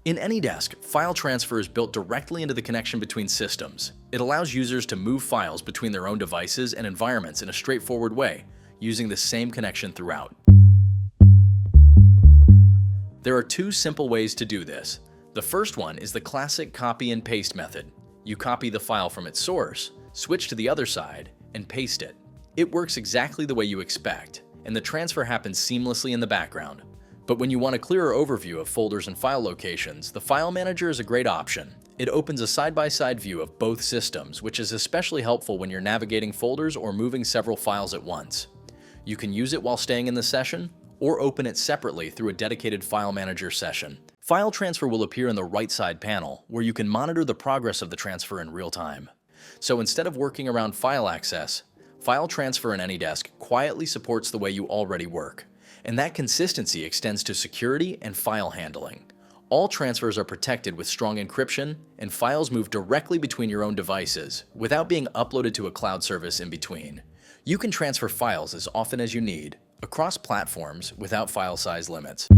In AnyDesk, file transfer is built directly into the connection between systems. It allows users to move files between their own devices and environments in a straightforward way, using the same connection throughout. There are two simple ways to do this. The first one is the classic copy and paste method. You copy the file from its source, switch to the other side, and paste it. It works exactly the way you expect, and the transfer happens seamlessly in the background. But when you want a clearer overview of folders and file locations, the File Manager is a great option. It opens a side-by-side view of both systems, which is especially helpful when you're navigating folders or moving several files at once. You can use it while staying in the session, or open it separately through a dedicated File Manager session. File transfer will appear in the right side panel, where you can monitor the progress of the transfer in real time. So instead of working around file access, file transfer in AnyDesk quietly supports the way you already work. And that consistency extends to security and file handling. All transfers are protected with strong encryption, and files move directly between your own devices without being uploaded to a cloud service in between. You can transfer files as often as you need, across platforms without file size limits.